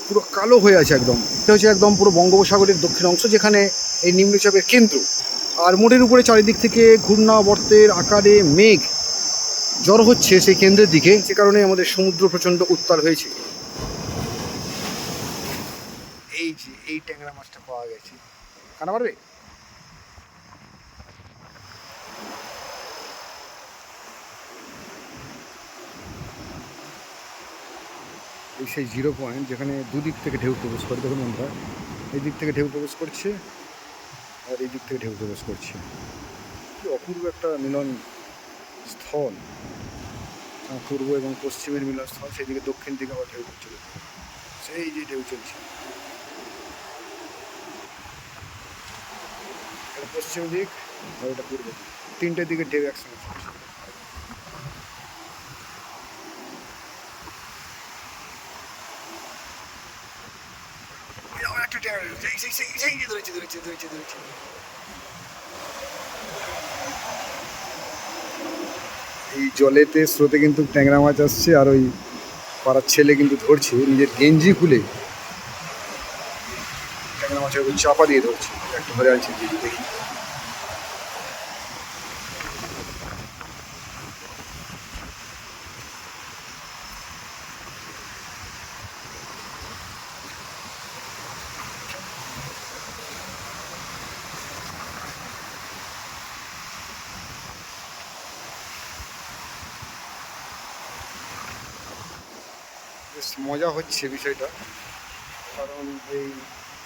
পুরো কালো হয়ে আছে একদম। এটা হচ্ছে একদম পুরো বঙ্গোপসাগরের দক্ষিণ অংশ, যেখানে এই নিম্নচাপের কেন্দ্র। আর মোটের উপরে চারিদিক থেকে ঘূর্ণাবর্তের আকারে মেঘ জড়ো হচ্ছে সেই কেন্দ্রের দিকে, যে কারণে আমাদের সমুদ্র প্রচণ্ড উত্তাল হয়েছে। এই যে এই ট্যাংরা মাছটা পাওয়া গেছে, খানা পারবে? এই সেই জিরো পয়েন্ট যেখানে দুদিক থেকে ঢেউ প্রবেশ করে। দেখুন আমরা, এই দিক থেকে ঢেউ প্রবেশ করছে আর এই দিক থেকে ঢেউ প্রবেশ করছে। কি অপূর্ব একটা মিলন স্থল, পূর্ব এবং পশ্চিমের মিলন স্থল। সেদিকে দক্ষিণ দিকে আবার ঢেউ চলে, সেই যে ঢেউ চলছে। এটা পশ্চিম দিক আর এটা পূর্ব দিক, তিনটে দিকে ঢেউ একসঙ্গে চলছে। এই জলেতে স্রোতে কিন্তু ট্যাংরা মাছ আসছে, আর ওই পাড়ার ছেলে কিন্তু ধরছে নিজের গেঞ্জি খুলে ট্যাংরা মাছের ওই চাপা দিয়ে ধরছে। একটা ধরে আনছে, দেখি। বেশ মজা হচ্ছে বিষয়টা, কারণ এই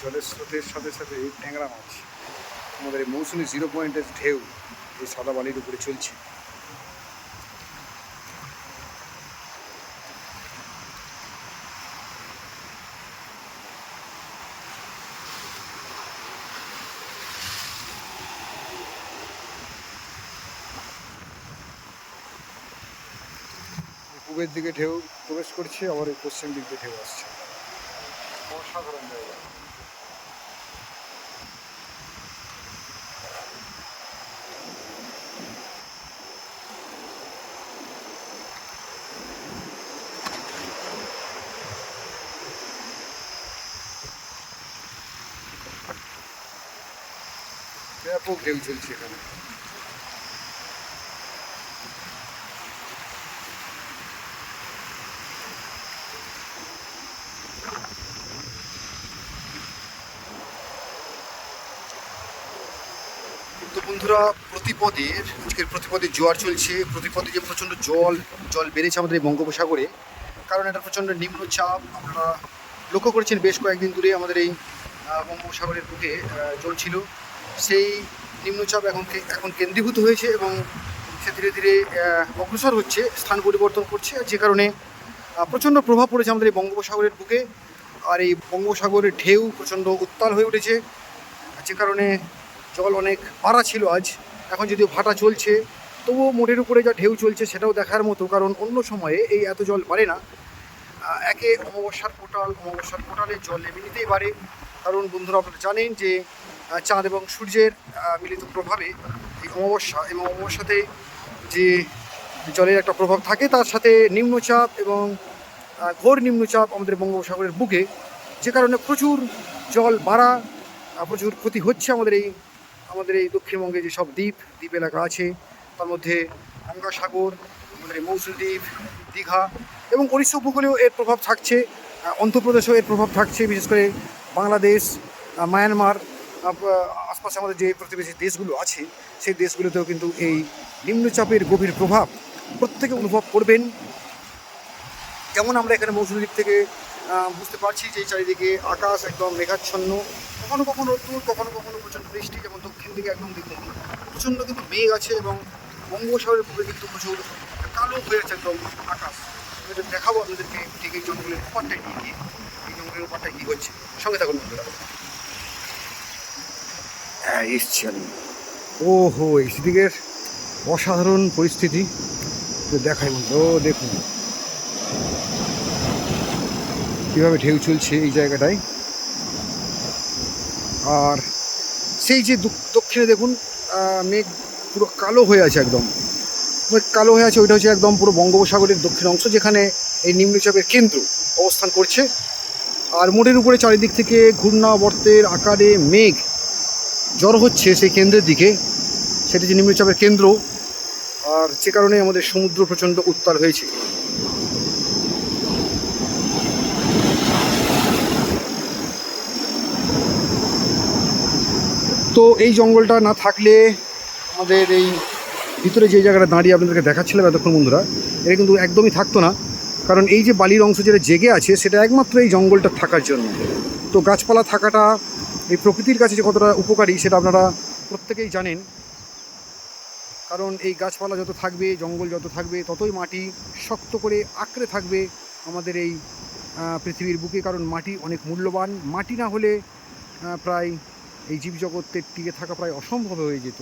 জলের স্রোতের সাথে সাথে ট্যাংরা মাছ আমাদের এই মৌসুমী জিরো পয়েন্টের ঢেউ এই সাদা বালির উপরে চলছে। পূবের দিকে ঢেউ প্রবেশ করছে, আবার এই পশ্চিম দিক দিয়ে ঢেউ আসছে। অসাধারণ জায়গা। ব্যাপক ঢেউ চলছে এখানে। তো বন্ধুরা, আজকের প্রতিপদে জোয়ার চলছে। প্রতিপদে যে প্রচণ্ড জল বেড়েছে আমাদের এই বঙ্গোপসাগরে, কারণ এটা প্রচণ্ড নিম্নচাপ। আপনারা লক্ষ্য করেছেন বেশ কয়েকদিন ধরে আমাদের এই বঙ্গোপসাগরের বুকে জল ছিল। সেই নিম্নচাপ এখন কেন্দ্রীভূত হয়েছে এবং সে ধীরে ধীরে অগ্রসর হচ্ছে, স্থান পরিবর্তন করছে, যে কারণে প্রচণ্ড প্রভাব পড়েছে আমাদের এই বঙ্গোপসাগরের বুকে। আর এই বঙ্গোপসাগরের ঢেউ প্রচণ্ড উত্তাল হয়ে উঠেছে, যে কারণে জল অনেক বাড়া ছিল আজ। এখন যদিও ভাটা চলছে, তবুও মোটের উপরে যা ঢেউ চলছে সেটাও দেখার মতো, কারণ অন্য সময়ে এই এত জল বাড়ে না। একে অমাবস্যার পোটালে জল এমনিতেই বাড়ে, কারণ বন্ধুরা আপনারা জানেন যে চাঁদ এবং সূর্যের মিলিত প্রভাবে এই অমাবস্যা এবং অমাবস্যাতে যে জলের একটা প্রভাব থাকে, তার সাথে নিম্নচাপ এবং ঘোর নিম্নচাপ আমাদের বঙ্গোপসাগরের বুকে, যে কারণে প্রচুর জল বাড়া, প্রচুর ক্ষতি হচ্ছে আমাদের এই দক্ষিণবঙ্গে যেসব দ্বীপ এলাকা আছে, তার মধ্যে গঙ্গাসাগর, আমাদের এই মৌসুমী দ্বীপ, দীঘা এবং ওড়িশা উপকূলেও এর প্রভাব থাকছে। অন্ধ্রপ্রদেশেও এর প্রভাব থাকছে, বিশেষ করে বাংলাদেশ, মায়ানমার, আশপাশে আমাদের যে প্রতিবেশী দেশগুলো আছে সেই দেশগুলোতেও কিন্তু এই নিম্নচাপের গভীর প্রভাব প্রত্যেকে অনুভব করবেন। যেমন আমরা এখানে মৌসুমী দ্বীপ থেকে বুঝতে পারছি যে চারিদিকে আকাশ একদম মেঘাচ্ছন্ন, কখনো কখনো রোদ্দুর, কখনো কখনো প্রচণ্ড বৃষ্টি। যেমন দক্ষিণ দিকে একদম দেখুন প্রচণ্ড কিন্তু মেঘ আছে এবং বঙ্গোপসাগরের বুকে কিন্তু প্রচুর কালো হয়ে আছে একদম আকাশ। আমি দেখাবো আপনাদেরকে ঠিক এই জঙ্গলের উপরটায় নিয়ে গিয়ে, এই জঙ্গলের উপরটায় কী হচ্ছে। সঙ্গে থাকুন বন্ধুরা। হ্যাঁ, এসছি আমি। ওহো, এই সেদিকের অসাধারণ পরিস্থিতি দেখাই বন্ধু। ও দেখুন কীভাবে ঢেউ চলছে এই জায়গাটায়। আর সেই যে দক্ষিণে দেখুন মেঘ পুরো কালো হয়ে আছে, একদম মেঘ কালো হয়ে আছে। ওইটা হচ্ছে একদম পুরো বঙ্গোপসাগরের দক্ষিণ অংশ, যেখানে এই নিম্নচাপের কেন্দ্র অবস্থান করছে। আর মোড়ের উপরে চারিদিক থেকে ঘূর্ণাবর্তের আকারে মেঘ জড়ো হচ্ছে সেই কেন্দ্রের দিকে, সেটি যে নিম্নচাপের কেন্দ্র, আর যে কারণে আমাদের সমুদ্র প্রচণ্ড উত্তাল হয়েছে। তো এই জঙ্গলটা না থাকলে আমাদের এই ভিতরে যে জায়গাটা দাঁড়িয়ে আপনাদেরকে দেখাচ্ছিলাম এতক্ষণ বন্ধুরা, এটা কিন্তু একদমই থাকতো না। কারণ এই যে বালির অংশ যেটা জেগে আছে সেটা একমাত্র এই জঙ্গলটা থাকার জন্য। তো গাছপালা থাকাটা এই প্রকৃতির কাছে যে কতটা উপকারী সেটা আপনারা প্রত্যেকেই জানেন। কারণ এই গাছপালা যত থাকবে, জঙ্গল যত থাকবে, ততই মাটি শক্ত করে আঁকড়ে থাকবে আমাদের এই পৃথিবীর বুকে। কারণ মাটি অনেক মূল্যবান, মাটি না হলে প্রায় এই জীবজগতের টিকে থাকা প্রায় অসম্ভব হয়ে যেত।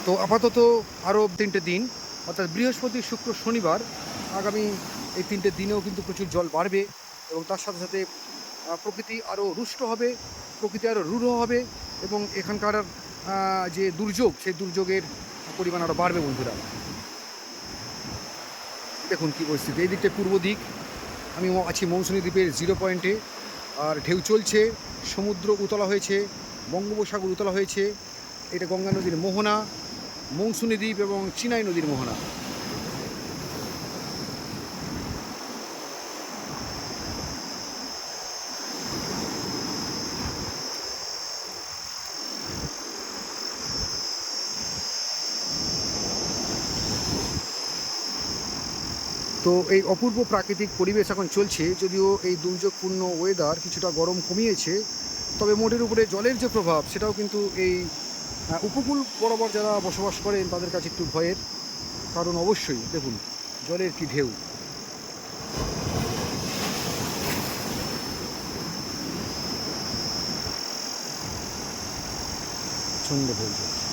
তো আপাতত আরও 3টে দিন, অর্থাৎ বৃহস্পতি, শুক্র, শনিবার, আগামী এই 3টে দিনেও কিন্তু প্রচুর জল বাড়বে এবং তার সাথে সাথে প্রকৃতি আরও রুষ্ট হবে, প্রকৃতি আরও রূঢ় হবে এবং এখানকার যে দুর্যোগ, সেই দুর্যোগের পরিমাণ আরও বাড়বে বন্ধুরা। দেখুন কী পরিস্থিতি। এই দিকটা পূর্ব দিক, আমি আছি মৌসুনী দ্বীপের 0 পয়েন্টে, আর ঢেউ চলছে, সমুদ্র উতলা হয়েছে, বঙ্গোপসাগর উতলা হয়েছে। এটা গঙ্গা নদীর মোহনা, মৌসুনী দ্বীপ এবং চিনাই নদীর মোহনা। তো এই অপূর্ব প্রাকৃতিক পরিবেশ এখন চলছে, যদিও এই দুর্যোগপূর্ণ ওয়েদার কিছুটা গরম কমিয়েছে, তবে মোটের উপরে জলের যে প্রভাব সেটাও কিন্তু এই উপকূল বরাবর যারা বসবাস করেন তাদের কাছে একটু ভয়ের। কারণ অবশ্যই দেখুন জলের কি ঢেউ। প্রচণ্ড ঢেউ চলছে।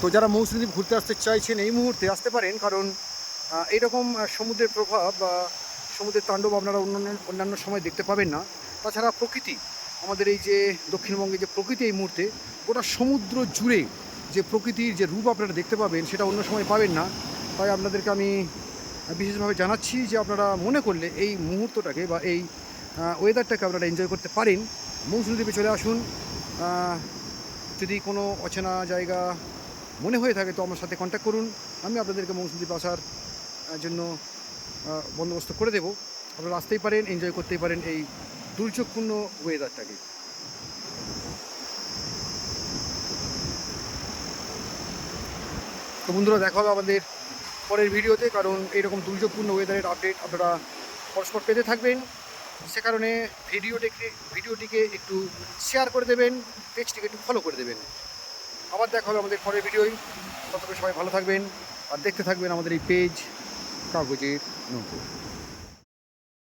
তো যারা মৌসুমী দ্বীপ ঘুরতে আসতে চাইছেন এই মুহূর্তে আসতে পারেন, কারণ এইরকম সমুদ্রের প্রভাব বা সমুদ্রের তাণ্ডব আপনারা অন্যান্য সময় দেখতে পাবেন না। তাছাড়া প্রকৃতি, আমাদের এই যে দক্ষিণবঙ্গে যে প্রকৃতি এই মুহূর্তে, গোটা সমুদ্র জুড়ে যে প্রকৃতির যে রূপ আপনারা দেখতে পাবেন সেটা অন্য সময় পাবেন না। তাই আপনাদেরকে আমি বিশেষভাবে জানাচ্ছি যে আপনারা মনে করলে এই মুহূর্তটাকে বা এই ওয়েদারটাকে আপনারা এনজয় করতে পারেন, মৌসুমী দ্বীপে চলে আসুন। যদি কোনো অচেনা জায়গা মনে হয়ে থাকে তো আমার সাথে কন্ট্যাক্ট করুন, আমি আপনাদেরকে মৌসুমী দ্বীপে আসার জন্য বন্দোবস্ত করে দেবো। আপনারা আসতেই পারেন, এনজয় করতেই পারেন এই দুর্যোগপূর্ণ ওয়েদারটাকে। তো বন্ধুরা, দেখা হবে আমাদের পরের ভিডিওতে, কারণ এইরকম দুর্যোগপূর্ণ ওয়েদারের আপডেট আপনারা পরস্পর পেতে থাকবেন। সে কারণে ভিডিওটিকে একটু শেয়ার করে দেবেন, পেজটিকে একটু ফলো করে দেবেন। আবার দেখা হবে আমাদের পরের ভিডিওয়। ততক্ষণ সবাই ভালো থাকবেন আর দেখতে থাকবেন আমাদের এই পেজ কাগজের নৌকো।